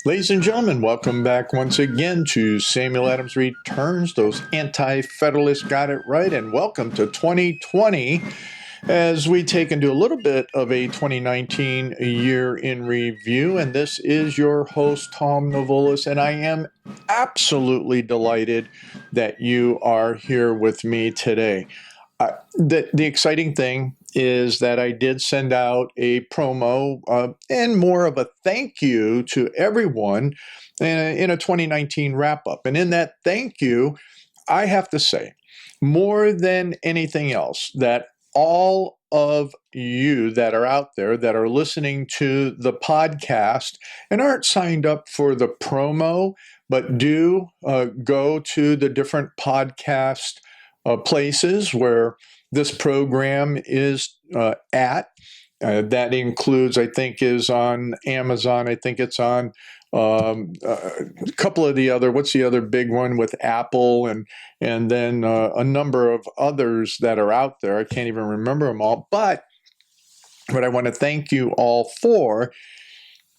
Ladies and gentlemen, welcome back once again to Samuel Adams Returns. Those anti-federalists got it right, and welcome to 2020 as we take and do a little bit of a 2019 year in review. And this is your host, Tom Novolis, and I am absolutely delighted that you are here with me today. The exciting thing is that I did send out a promo and more of a thank you to everyone in a 2019 wrap up. And in that thank you, I have to say, more than anything else, that all of you that are out there that are listening to the podcast and aren't signed up for the promo, but do go to the different podcast places where this program is at. That includes, I think, is on Amazon. I think it's on a couple of the other, what's the other big one with Apple and then a number of others that are out there. I can't even remember them all. But what I want to thank you all for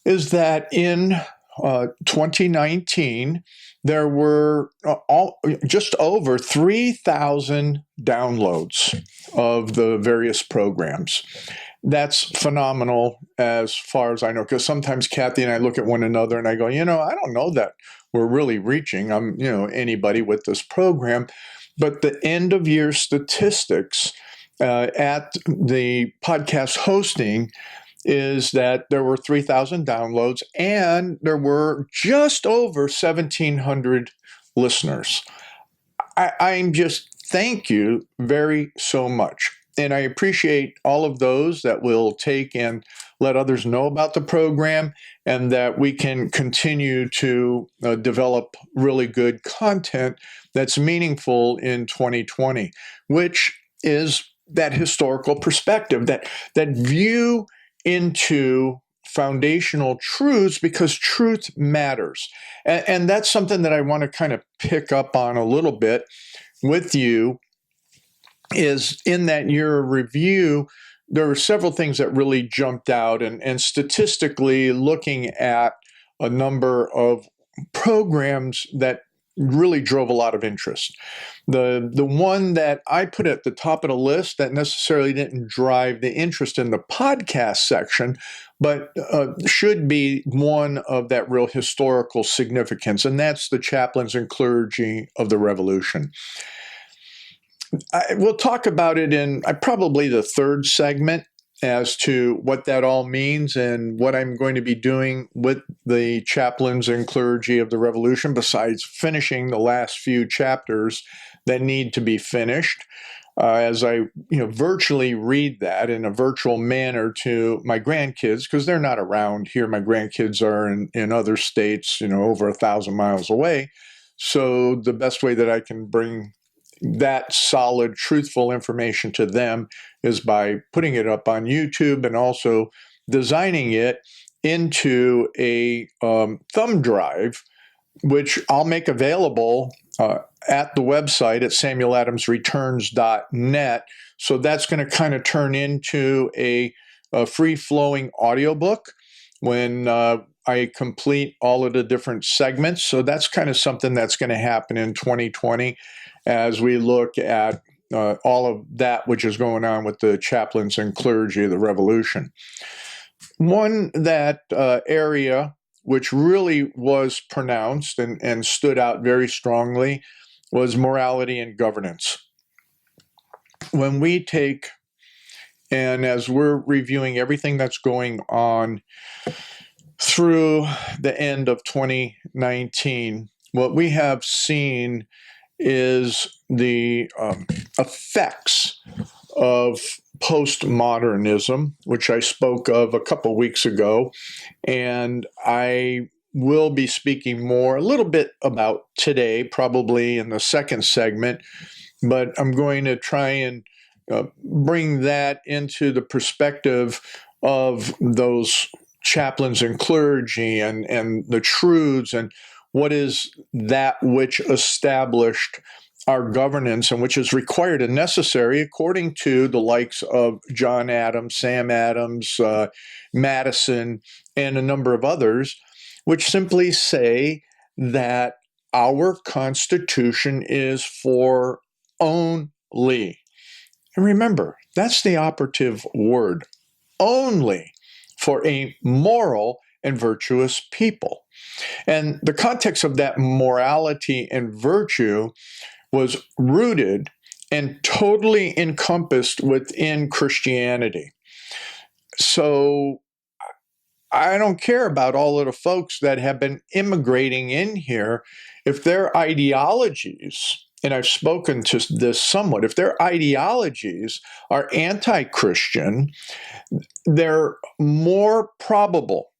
is that in 2019, there were just over 3,000 downloads of the various programs. That's phenomenal as far as I know, because sometimes Kathy and I look at one another and I go, I don't know that we're really reaching anybody with this program. But the end of year statistics at the podcast hosting is that there were 3,000 downloads and there were just over 1,700 listeners. I'm just thank you very so much. And I appreciate all of those that will take and let others know about the program and that we can continue to develop really good content that's meaningful in 2020, which is that historical perspective, that view into foundational truths, because truth matters. And that's something that I want to kind of pick up on a little bit with you, is in that year review, there were several things that really jumped out, and statistically looking at a number of programs that really drove a lot of interest. The one that I put at the top of the list that necessarily didn't drive the interest in the podcast section, but should be one of that real historical significance, and that's the chaplains and clergy of the Revolution. We'll talk about it in probably the third segment as to what that all means and what I'm going to be doing with the chaplains and clergy of the Revolution, besides finishing the last few chapters that need to be finished. As I virtually read that in a virtual manner to my grandkids, because they're not around here. My grandkids are in other states, over 1,000 miles away. So the best way that I can bring that solid, truthful information to them is by putting it up on YouTube and also designing it into a thumb drive, which I'll make available at the website at samueladamsreturns.net. So that's going to kind of turn into a free-flowing audiobook when I complete all of the different segments. So that's kind of something that's going to happen in 2020 as we look at all of that which is going on with the chaplains and clergy of the Revolution. One area which really was pronounced and stood out very strongly was morality and governance. When we take, and as we're reviewing everything that's going on through the end of 2019, what we have seen is the effects of post-modernism, which I spoke of a couple weeks ago, and I will be speaking more a little bit about today, probably in the second segment, but I'm going to try and bring that into the perspective of those chaplains and clergy and the truths and what is that which established our governance and which is required and necessary according to the likes of John Adams, Sam Adams, Madison, and a number of others, which simply say that our Constitution is for only. And remember, that's the operative word, only for a moral and virtuous people. And the context of that morality and virtue was rooted and totally encompassed within Christianity. So I don't care about all of the folks that have been immigrating in here. If their ideologies, and I've spoken to this somewhat, if their ideologies are anti-Christian, they're more probable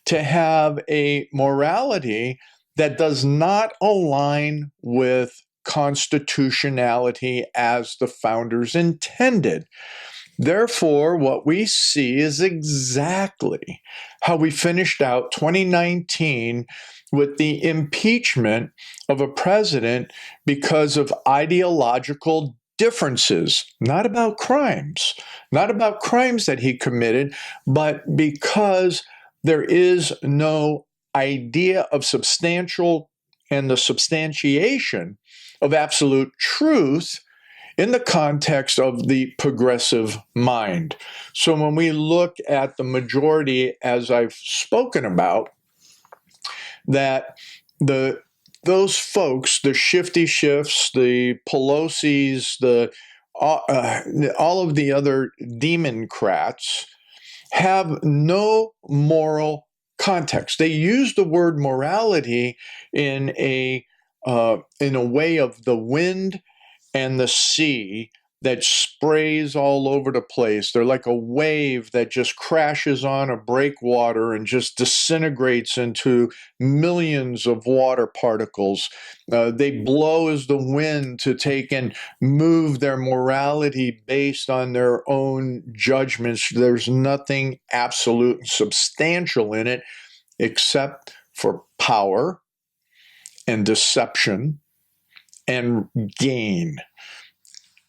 to have a morality that does not align with constitutionality as the founders intended. Therefore, what we see is exactly how we finished out 2019 with the impeachment of a president because of ideological differences, not about crimes, not about crimes that he committed, but because there is no idea of substantial and the substantiation of absolute truth in the context of the progressive mind. So when we look at the majority, as I've spoken about, that those folks, the shifty shifts, the Pelosi's, all of the other democrats, have no moral context. They use the word morality in a way of the wind and the sea that sprays all over the place. They're like a wave that just crashes on a breakwater and just disintegrates into millions of water particles. They blow as the wind to take and move their morality based on their own judgments. There's nothing absolute and substantial in it except for power and deception and gain.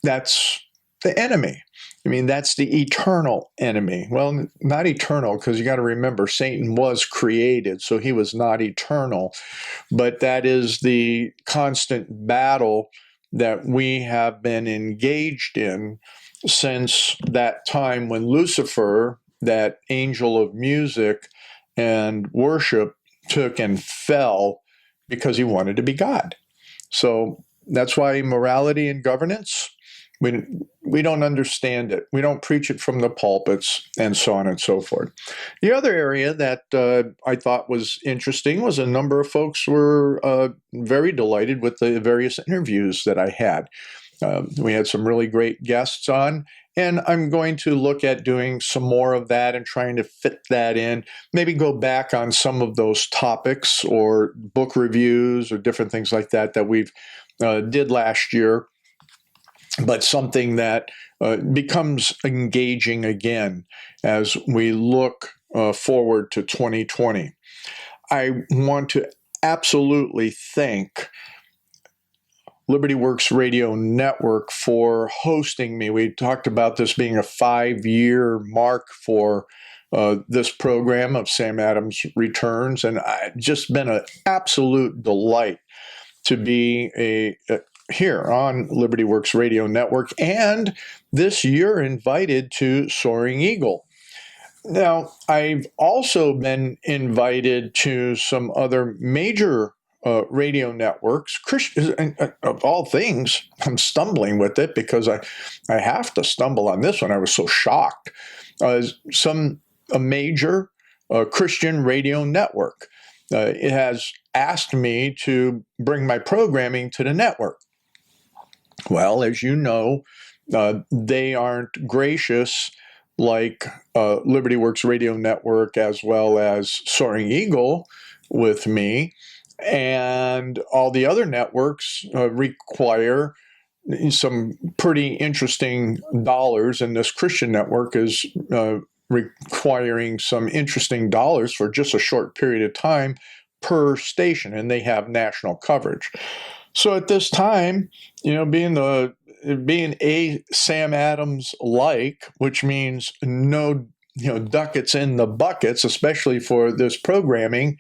That's the enemy. I mean, that's the eternal enemy. Well, not eternal, because you got to remember, Satan was created, so he was not eternal. But that is the constant battle that we have been engaged in since that time when Lucifer, that angel of music and worship, took and fell because he wanted to be God. So that's why morality and governance, we don't understand it. We don't preach it from the pulpits, and so on and so forth. The other area that I thought was interesting was a number of folks were very delighted with the various interviews that I had. We had some really great guests on, and I'm going to look at doing some more of that and trying to fit that in, maybe go back on some of those topics or book reviews or different things like that that we've did last year, but something that becomes engaging again as we look forward to 2020. I want to absolutely thank Liberty Works Radio Network for hosting me. We talked about this being a 5-year mark for this program of Sam Adams Returns, and it's just been an absolute delight to be here on Liberty Works Radio Network, and this year invited to Soaring Eagle. Now, I've also been invited to some other major radio networks, of all things. I'm stumbling with it because I have to stumble on this one. I was so shocked. A major Christian radio network. It has asked me to bring my programming to the network. Well, as you know, they aren't gracious like Liberty Works Radio Network as well as Soaring Eagle with me. And all the other networks require some pretty interesting dollars, and this Christian network is requiring some interesting dollars for just a short period of time per station, and they have national coverage. So at this time, being a Sam Adams like, which means no, ducats in the buckets, especially for this programming,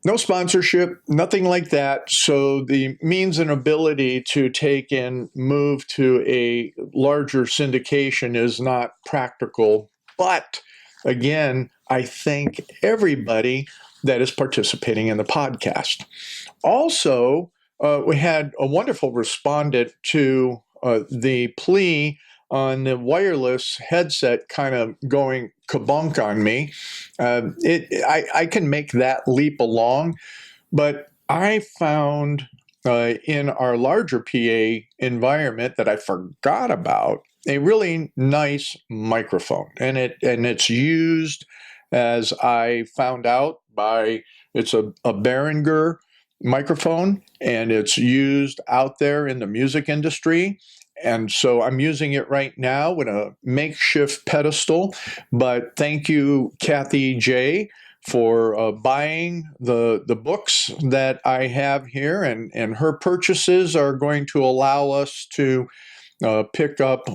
No sponsorship, nothing like that. So the means and ability to take and move to a larger syndication is not practical. But again, I thank everybody that is participating in the podcast. Also, we had a wonderful respondent to the plea on the wireless headset kind of going kabunk on me. I can make that leap along, but I found in our larger PA environment that I forgot about a really nice microphone, and it's used, as I found out, by it's a Behringer microphone, and it's used out there in the music industry. And so I'm using it right now with a makeshift pedestal. But thank you, Kathy J, for buying the books that I have here, and her purchases are going to allow us to pick up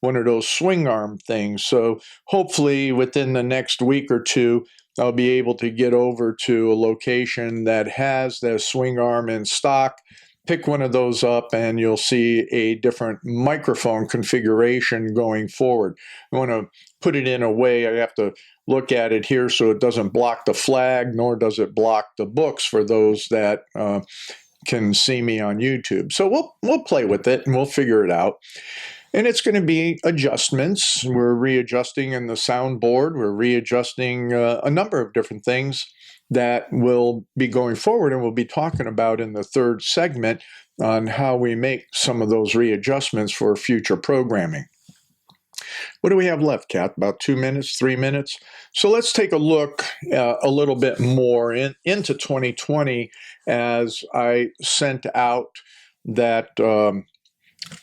one of those swing arm things. So hopefully within the next week or two, I'll be able to get over to a location that has the swing arm in stock, pick one of those up, and you'll see a different microphone configuration going forward. I want to put it in a way I have to look at it here so it doesn't block the flag, nor does it block the books for those that can see me on YouTube. So we'll play with it and we'll figure it out. And it's going to be adjustments. We're readjusting in the soundboard. We're readjusting a number of different things that will be going forward, and we'll be talking about in the third segment on how we make some of those readjustments for future programming. What do we have left, Kat? About 2 minutes, 3 minutes? So let's take a look a little bit more into 2020 as I sent out that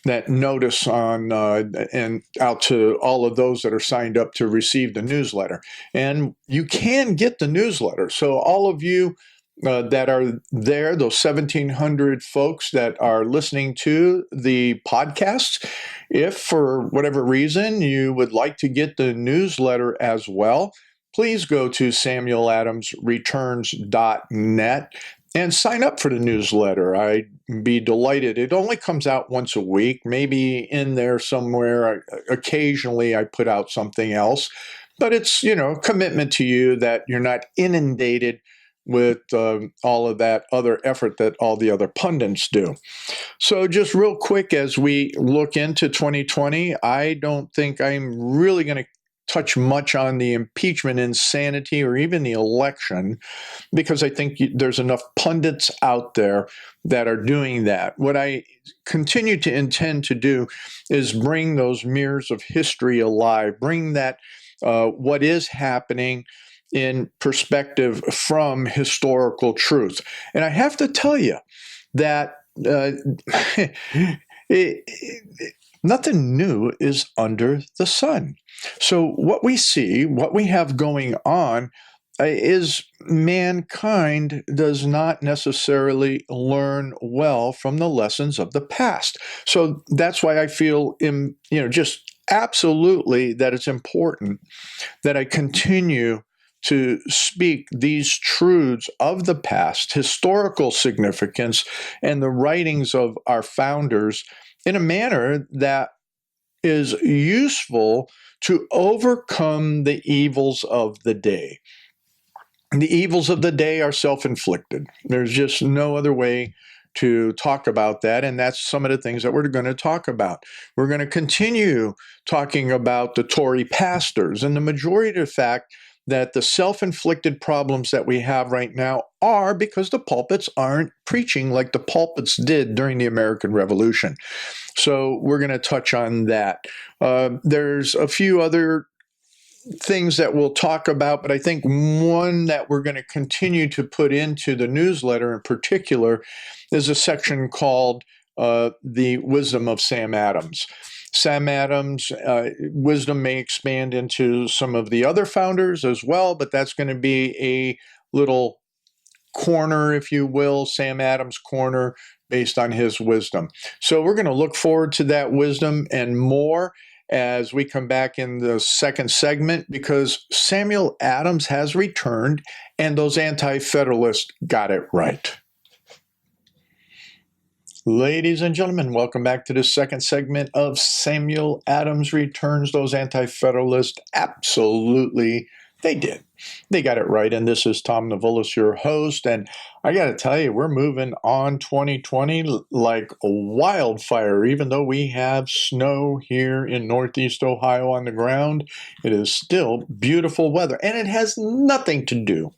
that notice on and out to all of those that are signed up to receive the newsletter. And you can get the newsletter. So all of you that are there, those 1,700 folks that are listening to the podcast, if for whatever reason you would like to get the newsletter as well, please go to samueladamsreturns.net and sign up for the newsletter. I'd be delighted. It only comes out once a week, maybe in there somewhere. Occasionally I put out something else, but it's, commitment to you that you're not inundated with all of that other effort that all the other pundits do. So just real quick, as we look into 2020, I don't think I'm really going to touch much on the impeachment insanity or even the election, because I think there's enough pundits out there that are doing that. What I continue to intend to do is bring those mirrors of history alive, bring that what is happening in perspective from historical truth. And I have to tell you that nothing new is under the sun. So what we see, what we have going on, is mankind does not necessarily learn well from the lessons of the past. So that's why I feel, just absolutely that it's important that I continue to speak these truths of the past, historical significance, and the writings of our founders in a manner that is useful to overcome the evils of the day. The evils of the day are self-inflicted. There's just no other way to talk about that, and that's some of the things that we're going to talk about. We're going to continue talking about the Tory pastors and the majority of the fact that the self-inflicted problems that we have right now are because the pulpits aren't preaching like the pulpits did during the American Revolution. So we're going to touch on that. There's a few other things that we'll talk about, but I think one that we're going to continue to put into the newsletter in particular is a section called The Wisdom of Sam Adams. Sam Adams' wisdom may expand into some of the other founders as well, but that's going to be a little corner, if you will, Sam Adams corner, based on his wisdom. So we're going to look forward to that wisdom and more. as we come back in the second segment, because Samuel Adams has returned and those anti-federalists got it right. Ladies and gentlemen, welcome back to the second segment of Samuel Adams Returns. Those anti-federalists, absolutely, they did. They got it right. And this is Tom Navulis, your host. And I got to tell you, we're moving on 2020 like a wildfire. Even though we have snow here in Northeast Ohio on the ground, it is still beautiful weather. And it has nothing to do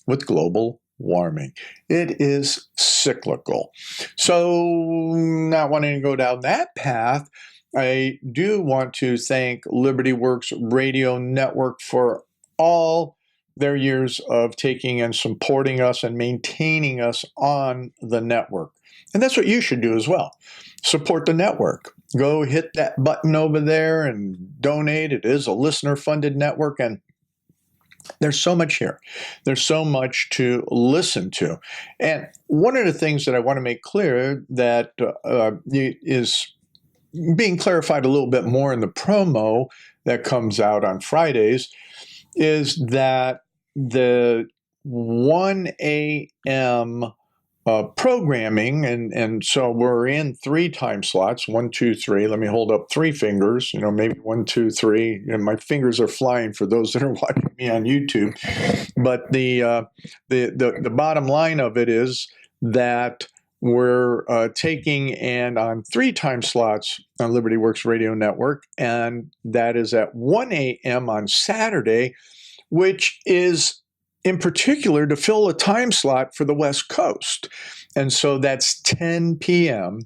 with global warming. It is cyclical. So, not wanting to go down that path, I do want to thank Liberty Works Radio Network for all their years of taking and supporting us and maintaining us on the network. And that's what you should do as well. Support the network. Go hit that button over there and donate. It is a listener-funded network, and there's so much here. There's so much to listen to. And one of the things that I want to make clear that is being clarified a little bit more in the promo that comes out on Fridays is that the 1 a.m. Programming, and so we're in 3 time slots, 1, 2, 3. Let me hold up 3 fingers, maybe 1, 2, 3. And my fingers are flying for those that are watching me on YouTube. But the bottom line of it is that we're taking and on 3 time slots on Liberty Works Radio Network, and that is at 1 a.m. on Saturday, which is in particular to fill a time slot for the West Coast. And so that's 10 p.m.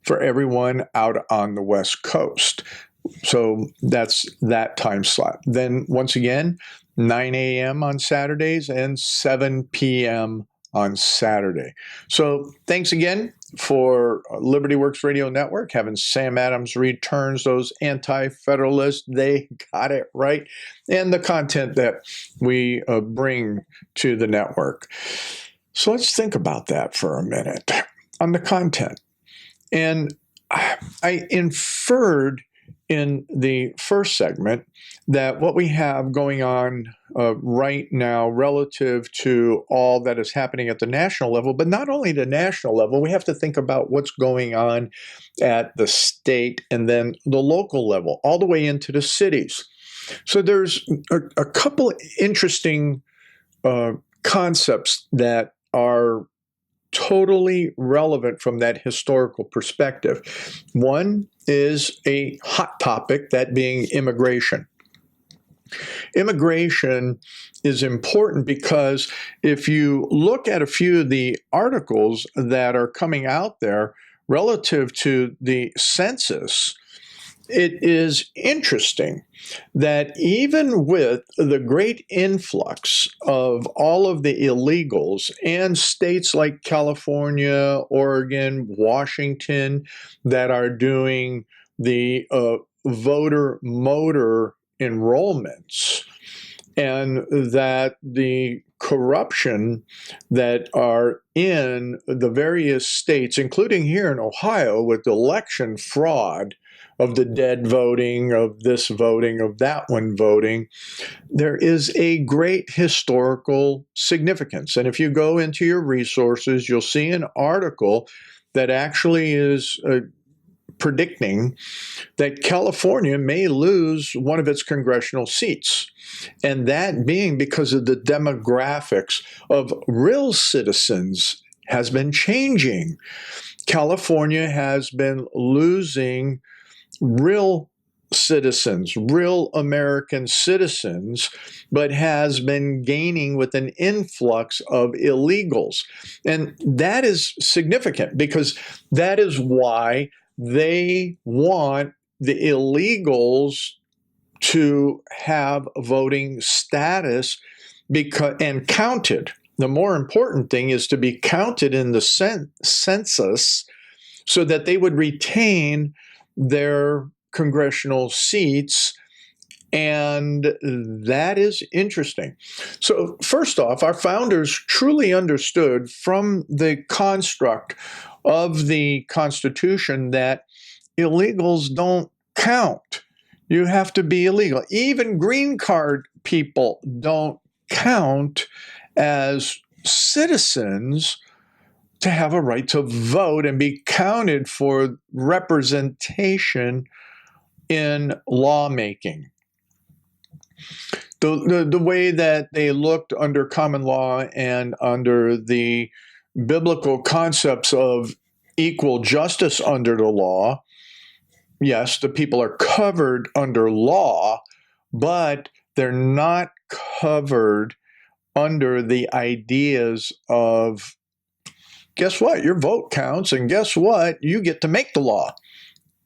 for everyone out on the West Coast. So that's that time slot. Then once again, 9 a.m. on Saturdays and 7 p.m. on Saturday. So thanks again for Liberty Works Radio Network having Sam Adams Returns, those anti-federalists. They got it right. And the content that we bring to the network. So let's think about that for a minute on the content. And I inferred in the first segment that what we have going on right now relative to all that is happening at the national level, but not only the national level, we have to think about what's going on at the state and then the local level, all the way into the cities. So there's a couple interesting concepts that are totally relevant from that historical perspective. One is a hot topic, that being immigration. Immigration is important because if you look at a few of the articles that are coming out there relative to the census, it is interesting that even with the great influx of all of the illegals and states like California, Oregon, Washington that are doing the voter motor enrollments, and that the corruption that are in the various states, including here in Ohio with election fraud, of the dead voting, of this voting, of that one voting, there is a great historical significance. And if you go into your resources, you'll see an article that actually is predicting that California may lose one of its congressional seats. And that being because of the demographics of real citizens has been changing. California has been losing real citizens, real American citizens, but has been gaining with an influx of illegals. And that is significant because that is why they want the illegals to have voting status and counted. The more important thing is to be counted in the census so that they would retain their congressional seats, and that is interesting. So first off, our founders truly understood from the construct of the Constitution that illegals don't count You have to be illegal. Even green card people don't count as citizens to have a right to vote and be counted for representation in lawmaking. The way that they looked under common law and under the biblical concepts of equal justice under the law, yes, the people are covered under law, but they're not covered under the ideas of, guess what? Your vote counts, and guess what? You get to make the law.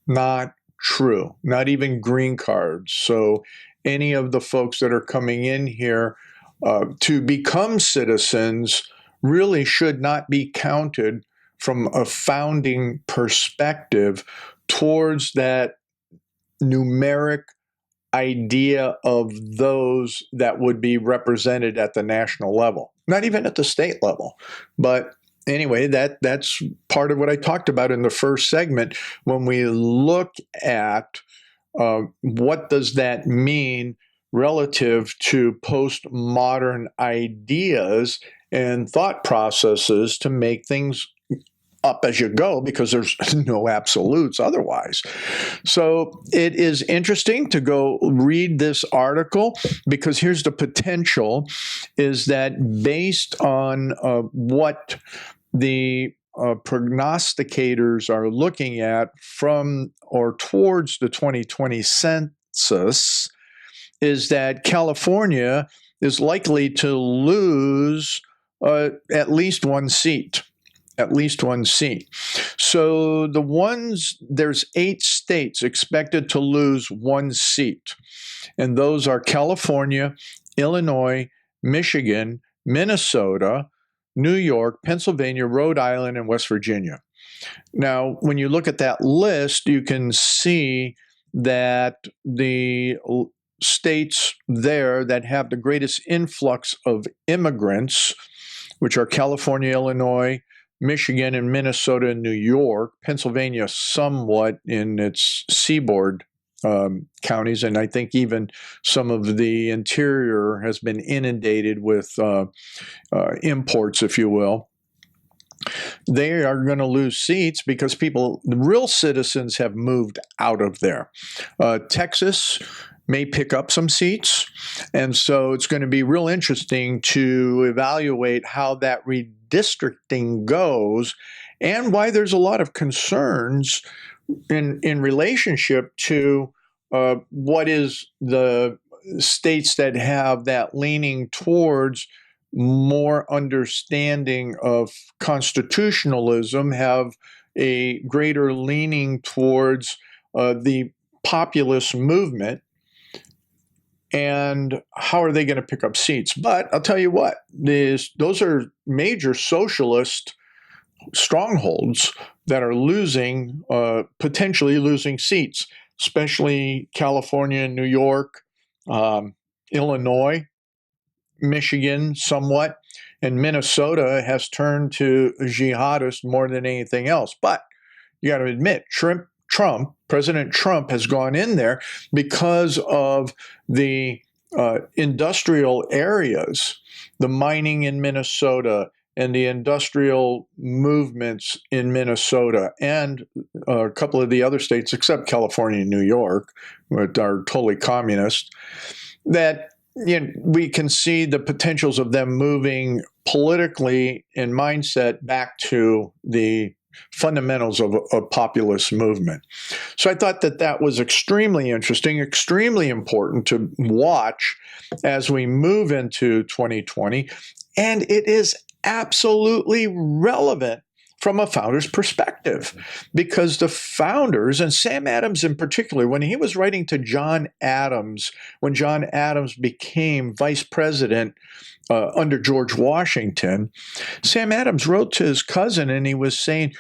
Not true. Not even green cards. So any of the folks that are coming in here to become citizens really should not be counted from a founding perspective towards that numeric idea of those that would be represented at the national level, not even at the state level. But anyway, that's part of what I talked about in the first segment. When we look at what does that mean relative to postmodern ideas and thought processes to make things up as you go, because there's no absolutes otherwise. So it is interesting to go read this article, because here's the potential, is that based on what the prognosticators are looking at from or towards the 2020 census, is that California is likely to lose at least one seat. At least one seat. So there's 8 states expected to lose one seat. And those are California, Illinois, Michigan, Minnesota, New York, Pennsylvania, Rhode Island, and West Virginia. Now, when you look at that list, you can see that the states there that have the greatest influx of immigrants, which are California, Illinois, Michigan, and Minnesota, and New York, Pennsylvania somewhat in its seaboard counties, and I think even some of the interior has been inundated with imports, if you will. They are going to lose seats because the real citizens have moved out of there. Texas may pick up some seats, and so it's going to be real interesting to evaluate how that redistricting goes, and why there's a lot of concerns in relationship to what is the states that have that leaning towards more understanding of constitutionalism have a greater leaning towards the populist movement. And how are they going to pick up seats? But I'll tell you what, those are major socialist strongholds that are potentially losing seats, especially California and New York, Illinois, Michigan somewhat, and Minnesota has turned to jihadists more than anything else. But you got to admit, President Trump has gone in there because of the industrial areas, the mining in Minnesota and the industrial movements in Minnesota and a couple of the other states, except California and New York, which are totally communist, that we can see the potentials of them moving politically in mindset back to the fundamentals of a populist movement. So I thought that was extremely interesting, extremely important to watch as we move into 2020. And it is absolutely relevant from a founder's perspective, because the founders, and Sam Adams in particular, when he was writing to John Adams, when John Adams became vice president under George Washington, Sam Adams wrote to his cousin, and he was saying,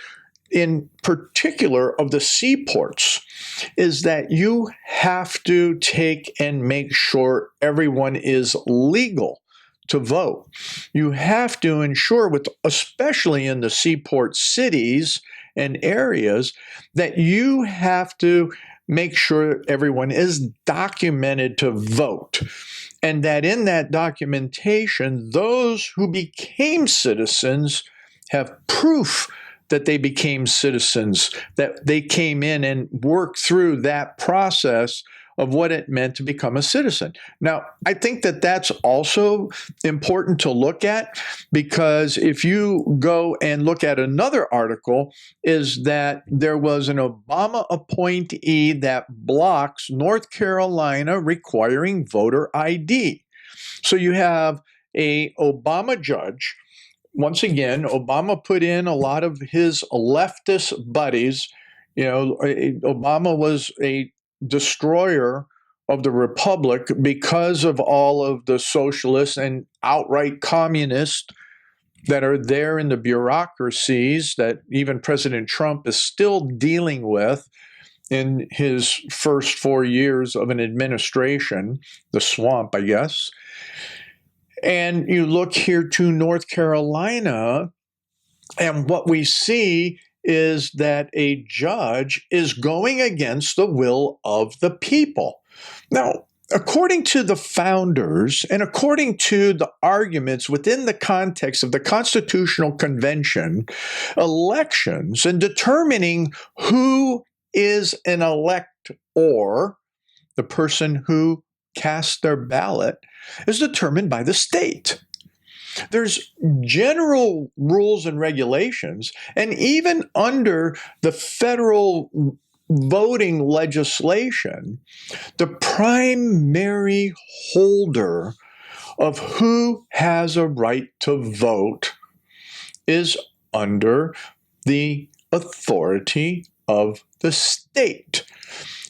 in particular of the seaports, is that you have to take and make sure everyone is legal to vote. You have to ensure, especially in the seaport cities and areas, that you have to make sure everyone is documented to vote. And that in that documentation, those who became citizens have proof that they became citizens, that they came in and worked through that process of what it meant to become a citizen. Now, I think that that's also important to look at, because if you go and look at another article, is that there was an Obama appointee that blocks North Carolina requiring voter ID. So you have a Obama judge. Once again, Obama put in a lot of his leftist buddies. Obama was a destroyer of the republic because of all of the socialists and outright communists that are there in the bureaucracies that even President Trump is still dealing with in his first 4 years of an administration, the swamp, I guess. And you look here to North Carolina, and what we see is that a judge is going against the will of the people. Now, according to the founders and according to the arguments within the context of the Constitutional Convention, elections and determining who is an elector, the person who casts their ballot, is determined by the state. There's general rules and regulations, and even under the federal voting legislation, the primary holder of who has a right to vote is under the authority of the state.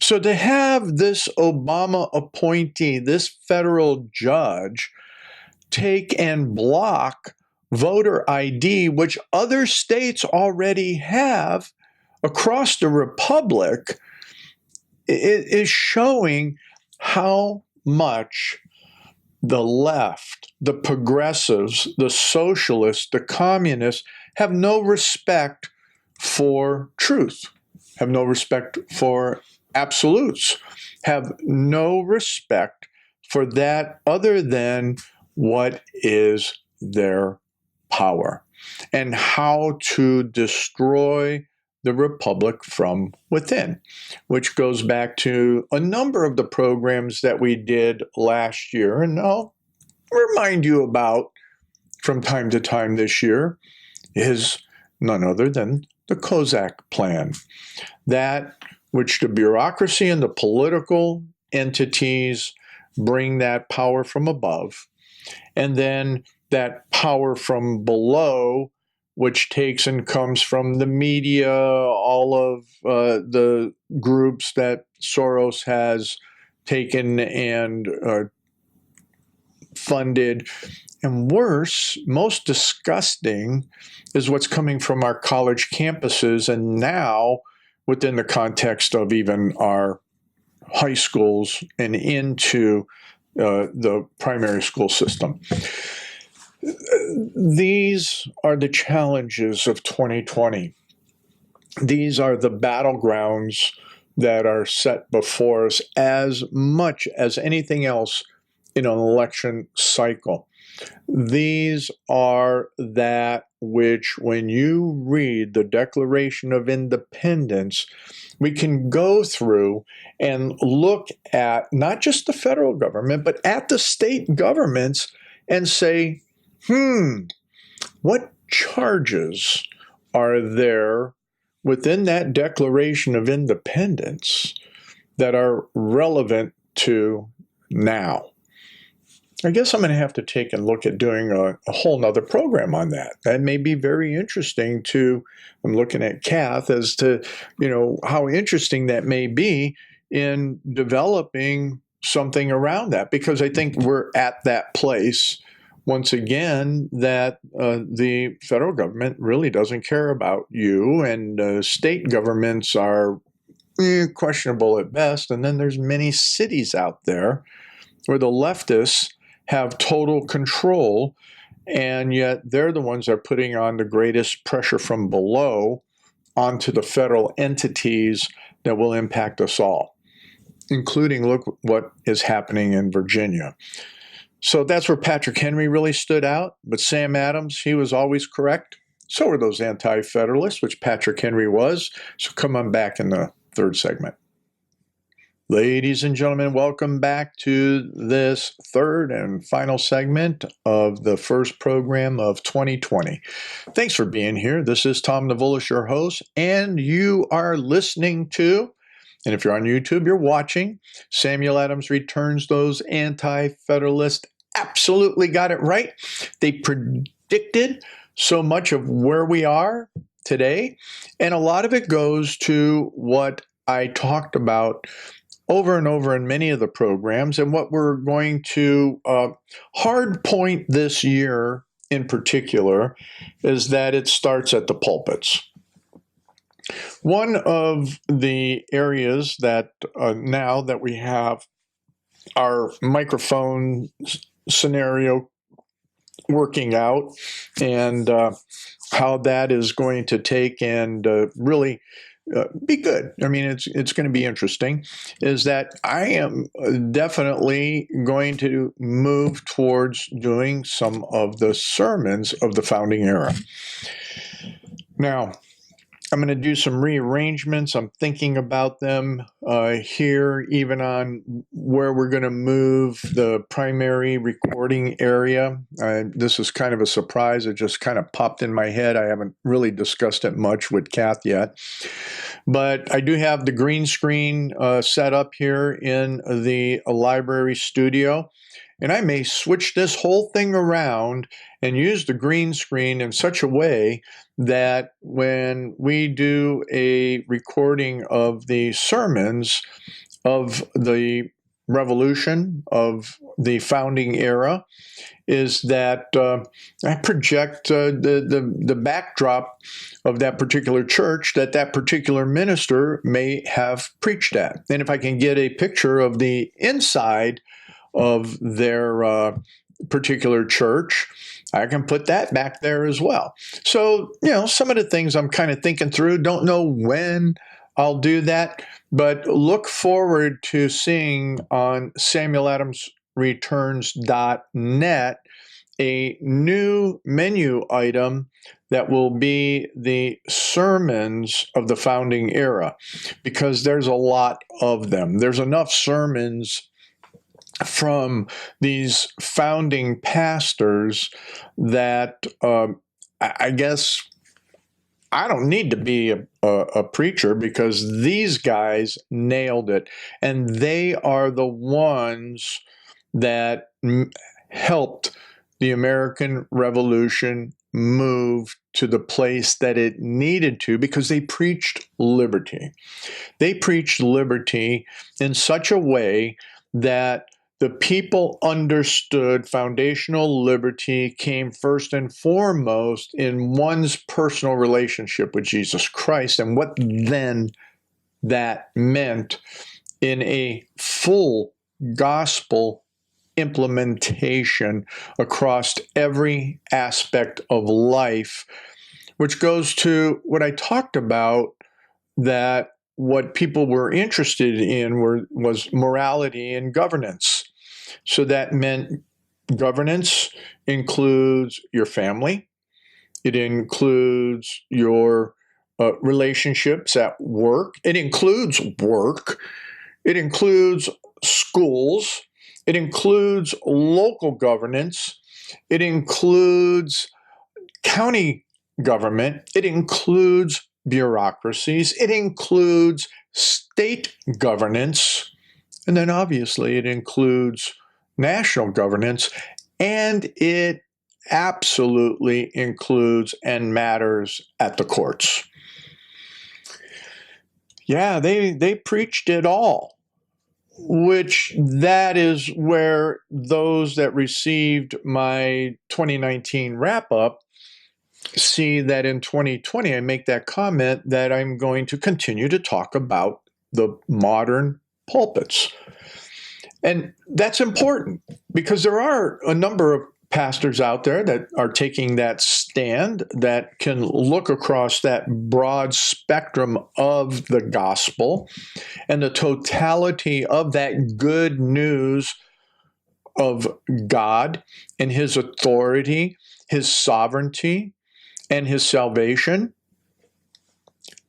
So to have this Obama appointee, this federal judge, take and block voter ID, which other states already have across the republic, it is showing how much the left, the progressives, the socialists, the communists have no respect for truth, have no respect for absolutes, have no respect for that other than what is their power and how to destroy the republic from within, which goes back to a number of the programs that we did last year. And I'll remind you about from time to time this year is none other than the Kozak plan, that which the bureaucracy and the political entities bring that power from above. And then that power from below, which takes and comes from the media, all of the groups that Soros has taken and funded. And worse, most disgusting, is what's coming from our college campuses, and now within the context of even our high schools and into the primary school system. These are the challenges of 2020. These are the battlegrounds that are set before us as much as anything else in an election cycle. These are that which, when you read the Declaration of Independence, we can go through and look at not just the federal government, but at the state governments and say, what charges are there within that Declaration of Independence that are relevant to now? I guess I'm going to have to take and look at doing a whole nother program on that. That may be very interesting to, I'm looking at Kath as to, how interesting that may be in developing something around that, because I think we're at that place once again that the federal government really doesn't care about you, and state governments are questionable at best. And then there's many cities out there where the leftists have total control, and yet they're the ones that are putting on the greatest pressure from below onto the federal entities that will impact us all, including look what is happening in Virginia. So that's where Patrick Henry really stood out. But Sam Adams, he was always correct. So were those anti-federalists, which Patrick Henry was. So come on back in the third segment. Ladies and gentlemen, welcome back to this third and final segment of the first program of 2020. Thanks for being here. This is Tom Navulis, your host, and you are listening to, and if you're on YouTube, you're watching, Samuel Adams Returns Those Anti-Federalists. Absolutely got it right. They predicted so much of where we are today, and a lot of it goes to what I talked about over and over in many of the programs, and what we're going to hard point this year in particular is that it starts at the pulpits. One of the areas that now that we have our microphone scenario working out and how that is going to take and really be good. I mean, it's going to be interesting, is that I am definitely going to move towards doing some of the sermons of the founding era. Now, I'm going to do some rearrangements. I'm thinking about them here, even on where we're going to move the primary recording area. This is kind of a surprise. It just kind of popped in my head. I haven't really discussed it much with Kath yet. But I do have the green screen set up here in the library studio. And I may switch this whole thing around and use the green screen in such a way that when we do a recording of the sermons of the revolution, of the founding era, is that I project the backdrop of that particular church that that particular minister may have preached at. And if I can get a picture of the inside of their particular church, I can put that back there as well. So, some of the things I'm kind of thinking through, don't know when I'll do that, but look forward to seeing on SamuelAdamsReturns.net a new menu item that will be the sermons of the founding era, because there's a lot of them. There's enough sermons from these founding pastors that I guess I don't need to be a preacher, because these guys nailed it. And they are the ones that helped the American Revolution move to the place that it needed to, because they preached liberty. They preached liberty in such a way that the people understood foundational liberty came first and foremost in one's personal relationship with Jesus Christ, and what then that meant in a full gospel implementation across every aspect of life, which goes to what I talked about, that what people were interested in was morality and governance. So that meant governance includes your family. It includes your relationships at work. It includes work. It includes schools. It includes local governance. It includes county government. It includes bureaucracies. It includes state governance. And then obviously it includes national governance. And it absolutely includes and matters at the courts. Yeah, they preached it all, which that is where those that received my 2019 wrap-up see that in 2020, I make that comment that I'm going to continue to talk about the modern pulpits. And that's important, because there are a number of pastors out there that are taking that stand that can look across that broad spectrum of the gospel and the totality of that good news of God and his authority, his sovereignty, and his salvation.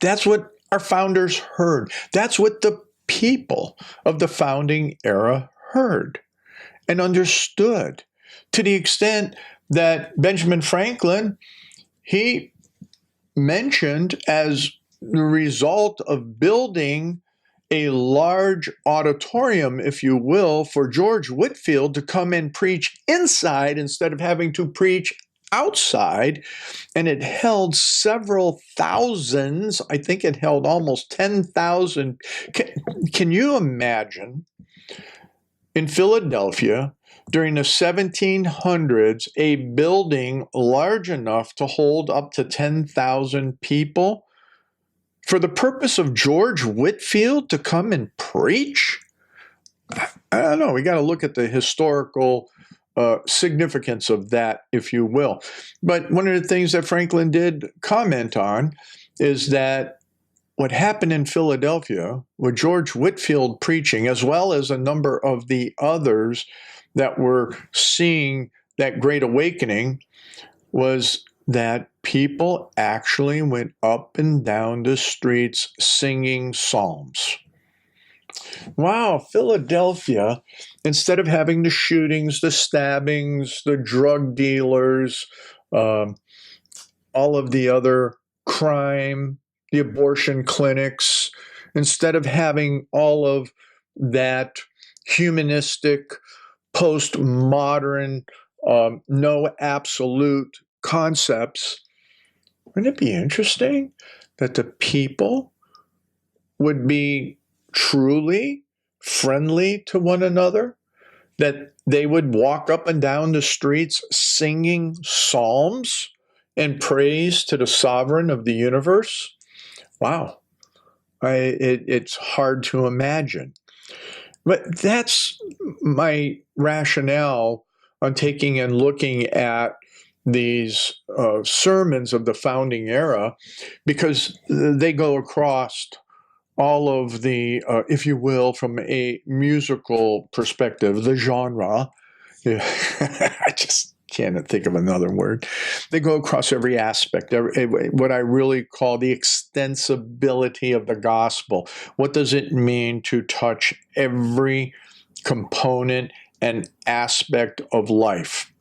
That's what our founders heard. That's what the people of the founding era heard and understood, to the extent that Benjamin Franklin, he mentioned, as the result of building a large auditorium, if you will, for George Whitefield to come and preach inside instead of having to preach outside. And it held several thousands. I think it held almost 10,000. Can you imagine in Philadelphia during the 1700s a building large enough to hold up to 10,000 people for the purpose of George Whitefield to come and preach? I don't know. We got to look at the historical significance of that, if you will. But one of the things that Franklin did comment on is that what happened in Philadelphia with George Whitefield preaching, as well as a number of the others that were seeing that great awakening, was that people actually went up and down the streets singing psalms. Wow, Philadelphia, instead of having the shootings, the stabbings, the drug dealers, all of the other crime, the abortion clinics, instead of having all of that humanistic, post-modern, no absolute concepts, wouldn't it be interesting that the people would be truly friendly to one another, that they would walk up and down the streets singing psalms and praise to the sovereign of the universe? Wow. It's hard to imagine. But that's my rationale on taking and looking at these sermons of the founding era, because they go across all of the, if you will, from a musical perspective, the genre. I just can't think of another word. They go across every aspect, what I really call the extensibility of the gospel. What does it mean to touch every component and aspect of life?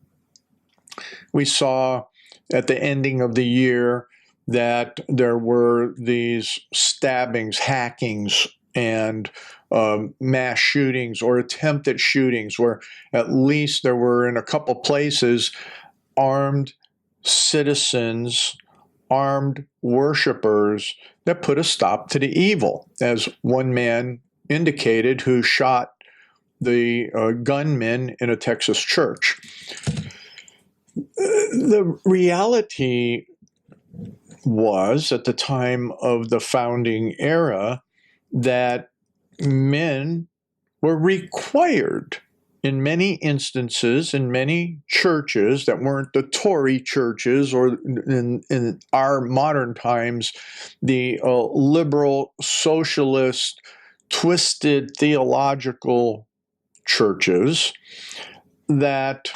We saw at the ending of the year that there were these stabbings, hackings, and mass shootings or attempted shootings, where at least there were in a couple places armed citizens, armed worshipers that put a stop to the evil, as one man indicated who shot the gunmen in a Texas church. The reality was, at the time of the founding era, that men were required in many instances, in many churches that weren't the Tory churches, or in our modern times, the liberal, socialist, twisted theological churches, that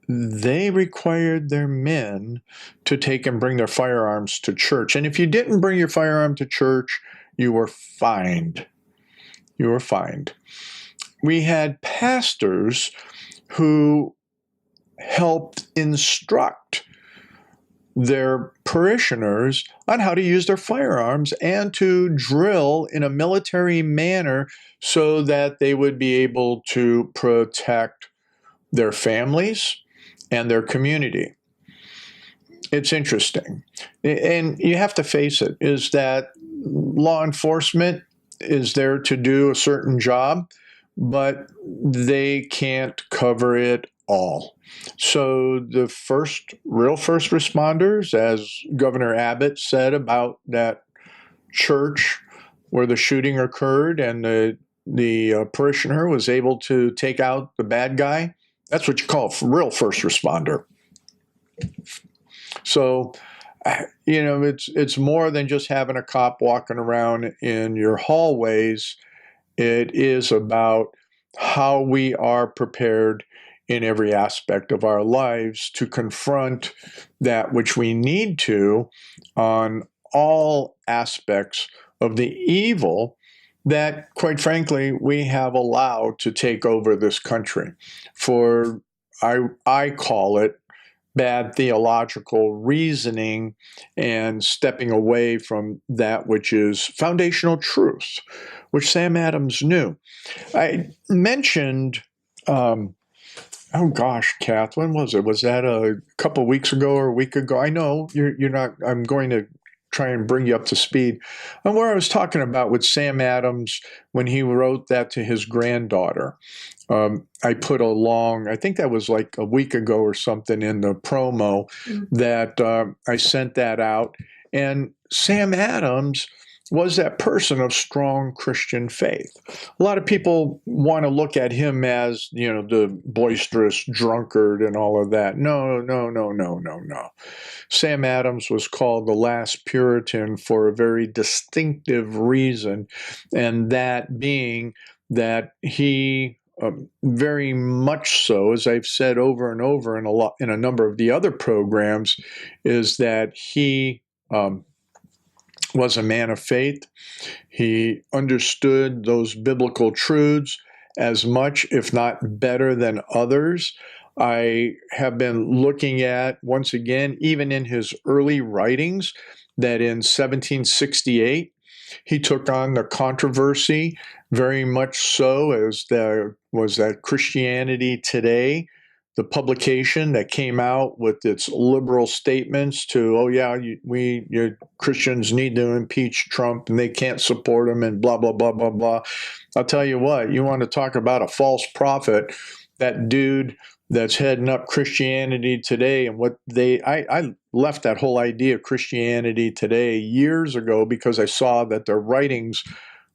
they required their men to take and bring their firearms to church. And if you didn't bring your firearm to church, you were fined. You were fined. We had pastors who helped instruct their parishioners on how to use their firearms and to drill in a military manner so that they would be able to protect their families and their community. It's interesting. And you have to face it, is that law enforcement is there to do a certain job, but they can't cover it all. So the real first responders, as Governor Abbott said about that church where the shooting occurred and the parishioner was able to take out the bad guy, that's what you call a real first responder. So, it's more than just having a cop walking around in your hallways. It is about how we are prepared in every aspect of our lives to confront that which we need to on all aspects of the evil that, quite frankly, we have allowed to take over this country. For I call it bad theological reasoning and stepping away from that which is foundational truth, which Sam Adams knew. I mentioned, oh gosh, Kath, when was it? Was that a couple of weeks ago or a week ago? I know you're not. I'm going to try and bring you up to speed on where I was talking about with Sam Adams when he wrote that to his granddaughter. I put I think that was like a week ago or something in the promo that I sent that out. And Sam Adams was that person of strong Christian faith. A lot of people want to look at him as, the boisterous drunkard and all of that. No, no, no, no, no, no. Sam Adams was called the last Puritan for a very distinctive reason, and that being that he very much so, as I've said over and over in a number of the other programs, is that he was a man of faith. He understood those biblical truths as much, if not better, than others. I have been looking at, once again, even in his early writings, that in 1768, he took on the controversy very much so as there was that Christianity Today, the publication that came out with its liberal statements to, oh yeah, Christians need to impeach Trump and they can't support him and blah, blah, blah, blah, blah. I'll tell you what, you want to talk about a false prophet, that dude that's heading up Christianity Today and I left that whole idea of Christianity Today years ago because I saw that their writings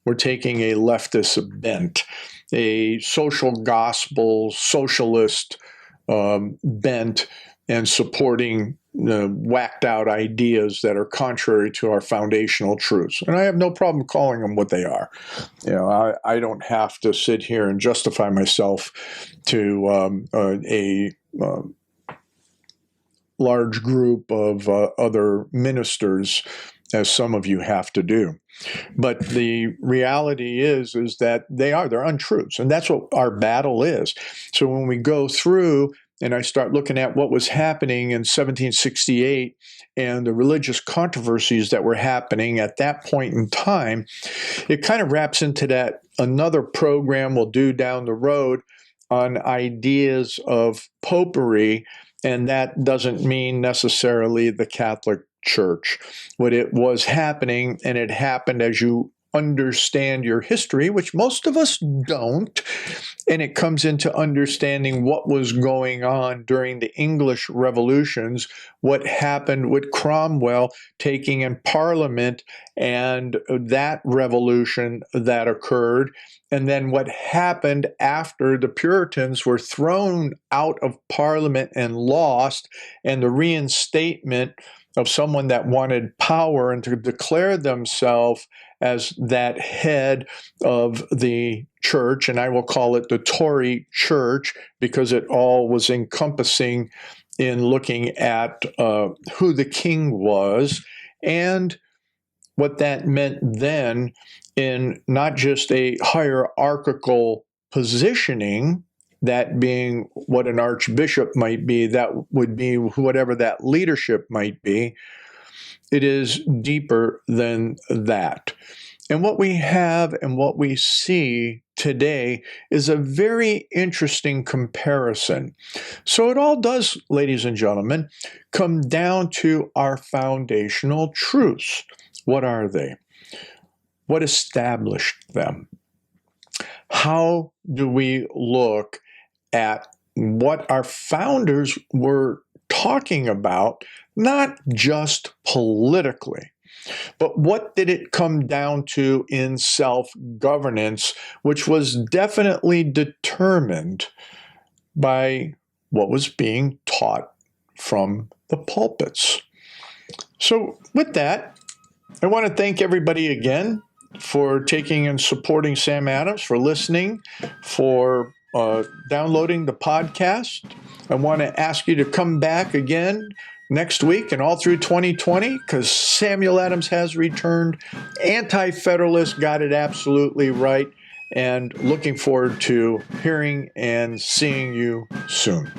were taking a leftist bent, a social gospel, socialist bent, and supporting whacked out ideas that are contrary to our foundational truths. And I have no problem calling them what they are. I don't have to sit here and justify myself to a large group of other ministers, as some of you have to do. But the reality is that they're untruths, and that's what our battle is. So when we go through and I start looking at what was happening in 1768 and the religious controversies that were happening at that point in time, it kind of wraps into that another program we'll do down the road on ideas of popery, and that doesn't mean necessarily the Catholic Church. What it was happening, and it happened as you understand your history, which most of us don't, and it comes into understanding what was going on during the English revolutions, what happened with Cromwell taking in Parliament and that revolution that occurred, and then what happened after the Puritans were thrown out of Parliament and lost, and the reinstatement of someone that wanted power and to declare themselves as that head of the church, and I will call it the Tory church because it all was encompassing in looking at who the king was and what that meant then in not just a hierarchical positioning, that being what an archbishop might be, that would be whatever that leadership might be. It is deeper than that. And what we have and what we see today is a very interesting comparison. So it all does, ladies and gentlemen, come down to our foundational truths. What are they? What established them? How do we look at what our founders were talking about, not just politically, but what did it come down to in self-governance, which was definitely determined by what was being taught from the pulpits. So with that, I want to thank everybody again for taking and supporting Sam Adams, for listening, for downloading the podcast. I want to ask you to come back again next week and all through 2020, because Samuel Adams has returned. Anti-Federalist got it absolutely right. And looking forward to hearing and seeing you soon.